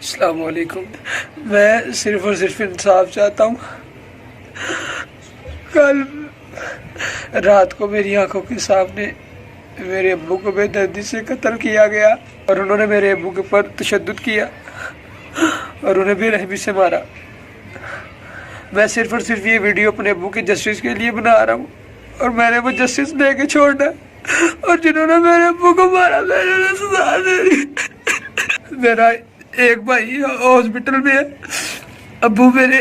अस्सलाम वालेकुम। मैं सिर्फ़ और सिर्फ इंसाफ चाहता हूँ। कल रात को मेरी आंखों के सामने मेरे अब्बू को बेदर्दी से कत्ल किया गया और उन्होंने मेरे अब्बू के ऊपर तशद्दुद किया और उन्हें बेरहमी से मारा। मैं सिर्फ़ और सिर्फ ये वीडियो अपने अब्बू की जस्टिस के लिए बना रहा हूँ और मैंने वो जस्टिस दे के छोड़ना है। और जिन्होंने मेरे अब्बू को मारा मैंने उन्हें सजा दे दी। मेरा एक भाई हॉस्पिटल में है, अब्बू मेरे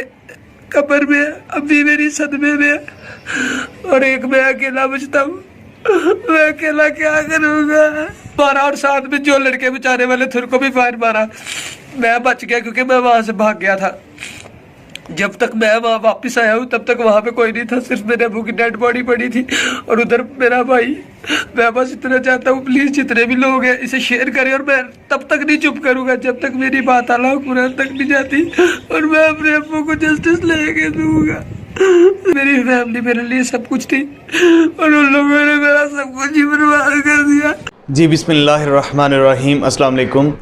कब्र में है, अम्मी मेरी सदमे में है और एक मैं अकेला बचता हूँ। मैं अकेला क्या करूँगा। मारा और साथ में जो लड़के बचाने वाले थे उनको भी फायर मारा। मैं बच गया क्योंकि मैं वहाँ से भाग गया था। जब तक मैं वहाँ वापस आया हूँ तब तक वहाँ पे कोई नहीं था, सिर्फ मेरे अब्बू की डेड बॉडी पड़ी थी और उधर मेरा भाई। मैं बस इतना चाहता हूँ प्लीज़ जितने भी लोग हैं इसे शेयर करें और मैं तब तक नहीं चुप करूँगा जब तक मेरी बात अल्लाह कुरान तक नहीं जाती और मैं अपने अब्बू को जस्टिस लेके दूँगा। मेरी फैमिली मेरे लिए सब कुछ थी और उन लोगों ने मेरा सब कुछ ही बर्बाद कर दिया। जी बिस्मिल्लाहिर्रहमानिर्रहीम। अस्सलाम वालेकुम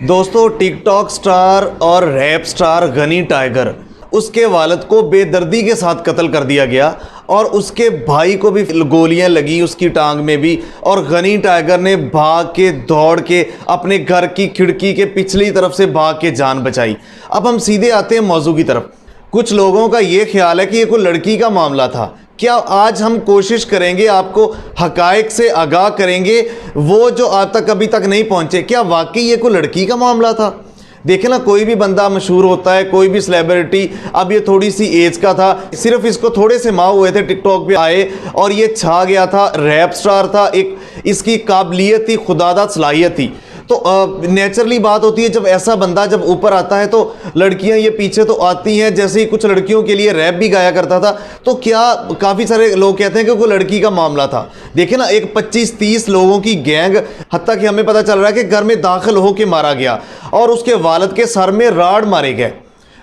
दोस्तों। टिकटॉक स्टार और रैप स्टार गनी टाइगर, उसके वालिद को बेदर्दी के साथ कत्ल कर दिया गया और उसके भाई को भी गोलियां लगी उसकी टांग में भी, और गनी टाइगर ने भाग के दौड़ के अपने घर की खिड़की के पिछली तरफ से भाग के जान बचाई। अब हम सीधे आते हैं मौजू की तरफ। कुछ लोगों का ये ख्याल है कि ये कोई लड़की का मामला था। क्या आज हम कोशिश करेंगे आपको हकायक से आगाह करेंगे, वो जो आज तक अभी तक नहीं पहुंचे, क्या वाकई ये कोई लड़की का मामला था। देखें ना, कोई भी बंदा मशहूर होता है, कोई भी सेलिब्रिटी, अब ये थोड़ी सी एज का था, सिर्फ इसको थोड़े से माह हुए थे टिकटॉक पे आए और ये छा गया था, रैप स्टार था, एक इसकी काबिलियत थी, खुदादा सलाहियत थी। तो नेचुरली बात होती है जब ऐसा बंदा जब ऊपर आता है तो लड़कियां ये पीछे तो आती हैं। जैसे ही कुछ लड़कियों के लिए रैप भी गाया करता था तो क्या काफ़ी सारे लोग कहते हैं कि कोई लड़की का मामला था। देखिए ना, एक 25-30 लोगों की गैंग, हत्ता कि हमें पता चल रहा है कि घर में दाखिल होकर मारा गया और उसके वालिद के सर में राड़ मारे गए।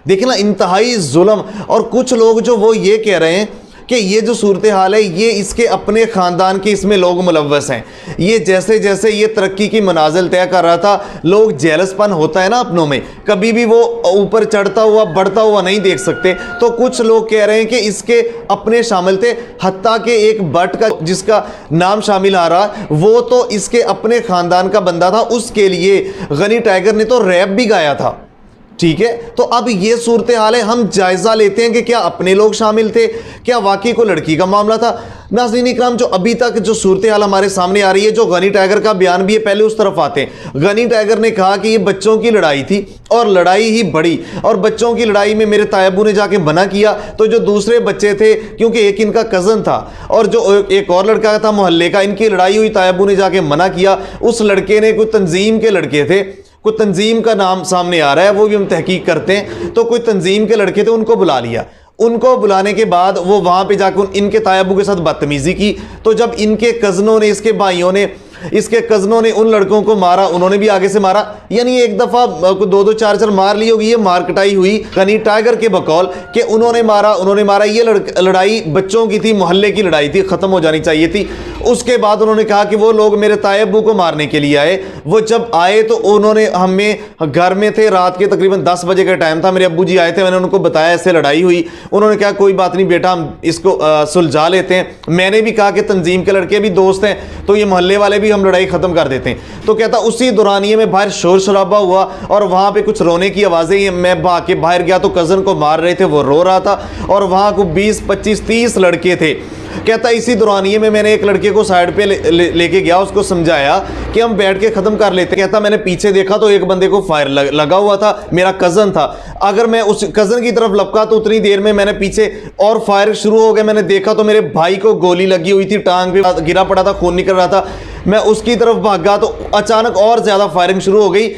देखिए ना, इंतहाई जुल्म। और कुछ लोग जो वो ये कह रहे हैं कि ये जो सूरत हाल है ये इसके अपने ख़ानदान के इसमें लोग मुलव्वस हैं। ये जैसे जैसे ये तरक्की की मनाजिल तय कर रहा था, लोग जेलसपन होता है ना अपनों में, कभी भी वो ऊपर चढ़ता हुआ बढ़ता हुआ नहीं देख सकते। तो कुछ लोग कह रहे हैं कि इसके अपने शामिल थे, हत्ता के एक बट का जिसका नाम शामिल आ रहा वो तो इसके अपने ख़ानदान का बंदा था। उसके लिए गनी टाइगर ने तो रैप भी गाया था। ठीक है, तो अब ये सूरत हाल है, हम जायजा लेते हैं कि क्या अपने लोग शामिल थे, क्या वाकई को लड़की का मामला था। नाज़रीन इकराम, जो अभी तक जो सूरत हाल हमारे सामने आ रही है, जो गनी टाइगर का बयान भी है, पहले उस तरफ आते हैं। गनी टाइगर ने कहा कि ये बच्चों की लड़ाई थी और लड़ाई ही बड़ी, और बच्चों की लड़ाई में मेरे तायबू ने जाके मना किया तो जो दूसरे बच्चे थे, क्योंकि एक इनका कज़न था और जो एक और लड़का था मोहल्ले का, इनकी लड़ाई हुई, तायबू ने जाके मना किया। उस लड़के ने, कोई तंजीम के लड़के थे, कोई तंजीम का नाम सामने आ रहा है, वो भी हम तहकीक करते हैं, तो कोई तंजीम के लड़के थे, उनको बुला लिया। उनको बुलाने के बाद वो वहाँ पे जाकर इनके तायबू के साथ बदतमीज़ी की। तो जब इनके कज़नों ने, इसके भाइयों ने, इसके कज़नों ने उन लड़कों को मारा, उन्होंने भी आगे से मारा। यानी एक दफ़ा 2-2 4-4 मार ली होगी। ये मार कटाई हुई गनी टाइगर के बकौल कि उन्होंने मारा। ये लड़ाई बच्चों की थी, मोहल्ले की लड़ाई थी, ख़त्म हो जानी चाहिए थी। उसके बाद उन्होंने कहा कि वो लोग मेरे तायबू को मारने के लिए आए। वो जब आए तो उन्होंने, हमें घर में थे, रात के तकरीबन 10 बजे का टाइम था, मेरे अब्बू जी आए थे, मैंने उनको बताया ऐसे लड़ाई हुई। उन्होंने कहा कोई बात नहीं बेटा, हम इसको सुलझा लेते हैं। मैंने भी कहा कि तंजीम के लड़के भी दोस्त हैं तो ये मोहल्ले वाले भी, हम लड़ाई खत्म कर देते हैं। तो कहता उसी दौरानिये में बाहर शोर शराबा हुआ और वहां पे कुछ रोने की आवाजें, मैं भाग के बाहर गया तो कजन को मार रहे थे, वो रो रहा था और वहां को 20-25-30 लड़के थे। कहता इसी दौरानिये में मैंने एक लड़के को साइड पे लेके गया, उसको समझाया कि हम बैठ के खत्म कर लेते। कहता मैंने पीछे देखा तो एक बंदे को फायर लगा हुआ था, मेरा कजन था। अगर मैं उस कजन की तरफ लपका तो उतनी देर में मैंने पीछे और फायर शुरू हो गए। मैंने देखा तो मेरे भाई को गोली लगी हुई थी, टांग पे गिरा पड़ा था, खून निकल रहा था। मैं उसकी तरफ भागा तो अचानक और ज्यादा फायरिंग शुरू हो गई।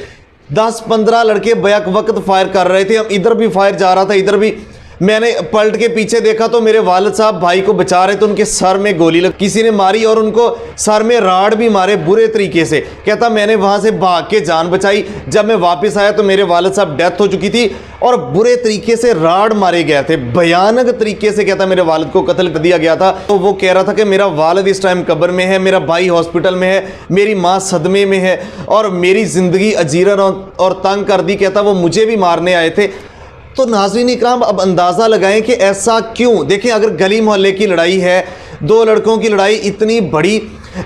10-15 लड़के बैक वक्त फायर कर रहे थे, हम इधर भी फायर जा रहा था, इधर भी। मैंने पलट के पीछे देखा तो मेरे वालिद साहब भाई को बचा रहे थे, उनके सर में गोली लग, किसी ने मारी और उनको सर में राड़ भी मारे बुरे तरीके से। कहता मैंने वहां से भाग के जान बचाई, जब मैं वापस आया तो मेरे वालिद साहब डेथ हो चुकी थी और बुरे तरीके से राड़ मारे गए थे, भयानक तरीके से। कहता मेरे वालिद को कत्ल कर दिया गया था। तो वो कह रहा था कि मेरा वालिद इस टाइम कब्र में है, मेरा भाई हॉस्पिटल में है, मेरी माँ सदमे में है और मेरी जिंदगी अजीरन और तंग कर दी। कहता वो मुझे भी मारने आए थे। तो नाज़रीन इकराम, अब अंदाज़ा लगाएं कि ऐसा क्यों। देखिए, अगर गली मोहल्ले की लड़ाई है, दो लड़कों की लड़ाई इतनी बड़ी,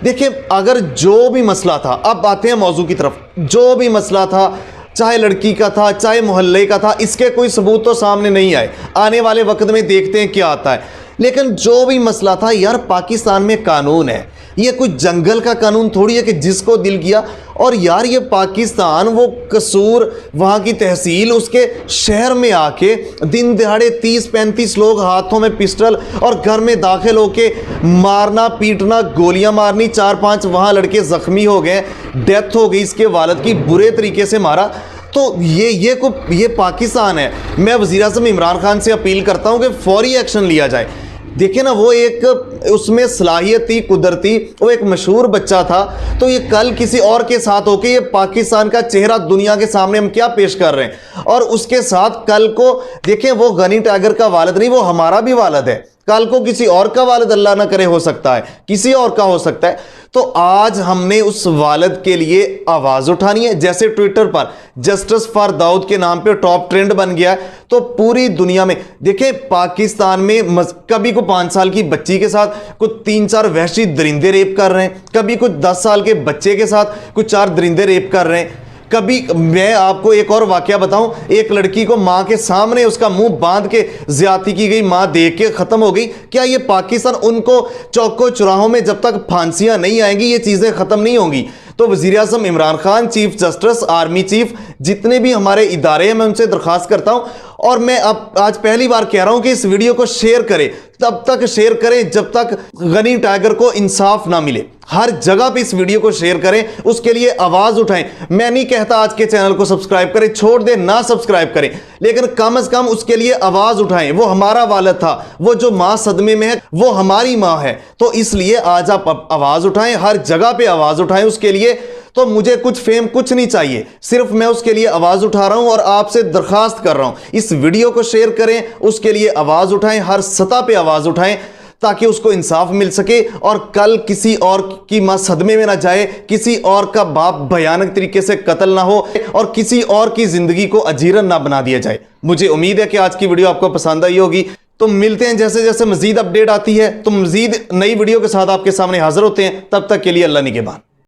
देखिए अगर जो भी मसला था, अब आते हैं मौजू की तरफ, जो भी मसला था, चाहे लड़की का था चाहे मोहल्ले का था, इसके कोई सबूत तो सामने नहीं आए। आने वाले वक्त में देखते हैं क्या आता है। लेकिन जो भी मसला था यार, पाकिस्तान में कानून है, ये कुछ जंगल का कानून थोड़ी है कि जिसको दिल किया। और यार ये पाकिस्तान, वो कसूर वहाँ की तहसील, उसके शहर में आके दिन दिहाड़े 30-35 लोग हाथों में पिस्टल और घर में दाखिल होके मारना पीटना, गोलियां मारनी, 4-5 वहाँ लड़के ज़ख्मी हो गए, डेथ हो गई इसके वालिद की, बुरे तरीके से मारा। तो ये पाकिस्तान है। मैं वज़ीर-ए-आज़म इमरान खान से अपील करता हूँ कि फौरी एक्शन लिया जाए। देखिए ना, वो एक उसमें सलाहियत थी कुदरती, वो एक मशहूर बच्चा था। तो ये कल किसी और के साथ होके ये पाकिस्तान का चेहरा दुनिया के सामने हम क्या पेश कर रहे हैं। और उसके साथ कल को देखें, वो गनी टाइगर का वालिद नहीं, वो हमारा भी वालिद है। कल को किसी और का वालिद अल्लाह ना करे हो सकता है, किसी और का हो सकता है। तो आज हमने उस वालिद के लिए आवाज़ उठानी है। जैसे ट्विटर पर जस्टिस फॉर दाऊद के नाम पे टॉप ट्रेंड बन गया है, तो पूरी दुनिया में देखें, पाकिस्तान में कभी को 5 साल की बच्ची के साथ कुछ 3-4 वहशी दरिंदे रेप कर रहे हैं, कभी कुछ 10 साल के बच्चे के साथ कुछ 4 दरिंदे रेप कर रहे हैं। कभी मैं आपको एक और वाकया बताऊं, एक लड़की को मां के सामने उसका मुंह बांध के ज्यादती की गई, मां देख के खत्म हो गई। क्या ये पाकिस्तान, उनको चौकों चौराहों में जब तक फांसियां नहीं आएंगी ये चीजें खत्म नहीं होंगी। तो वज़ीर-ए-आज़म Imran Khan, chief justice, army chief, जितने भी हमारे इदारे हैं, मैं उनसे दरख्वास्त करता हूं। और मैं अब आज पहली बार कह रहा हूं कि इस वीडियो को शेयर करें, तब तक शेयर करें जब तक गनी टाइगर को इंसाफ ना मिले। हर जगह पे इस वीडियो को शेयर करें, उसके लिए आवाज उठाएं। मैं नहीं कहता आज के चैनल को सब्सक्राइब करें, छोड़ दें, ना सब्सक्राइब करें, लेकिन कम से कम उसके लिए आवाज उठाएं। वो हमारा वालिद था, वो जो मां सदमे में है वो हमारी मां है। तो इसलिए आज आप आवाज उठाएं, हर जगह पे आवाज उठाएं उसके लिए। तो मुझे कुछ फेम कुछ नहीं चाहिए, सिर्फ मैं उसके लिए आवाज उठा रहा हूं और आपसे दरखास्त कर रहा हूं, इस वीडियो को शेयर करें, उसके लिए आवाज उठाएं, हर सतह पे आवाज उठाएं ताकि उसको इंसाफ मिल सके और कल किसी और की मां सदमे में ना जाए, किसी और का बाप भयानक तरीके से कत्ल ना हो और किसी और की जिंदगी को अजीरन ना बना दिया जाए। मुझे उम्मीद है कि आज की वीडियो आपको पसंद आई होगी। तो मिलते हैं जैसे जैसे मजीद अपडेट आती है, तो मजीद नई वीडियो के साथ आपके सामने हाजिर होते हैं। तब तक के लिए अल्लाह निगहबान।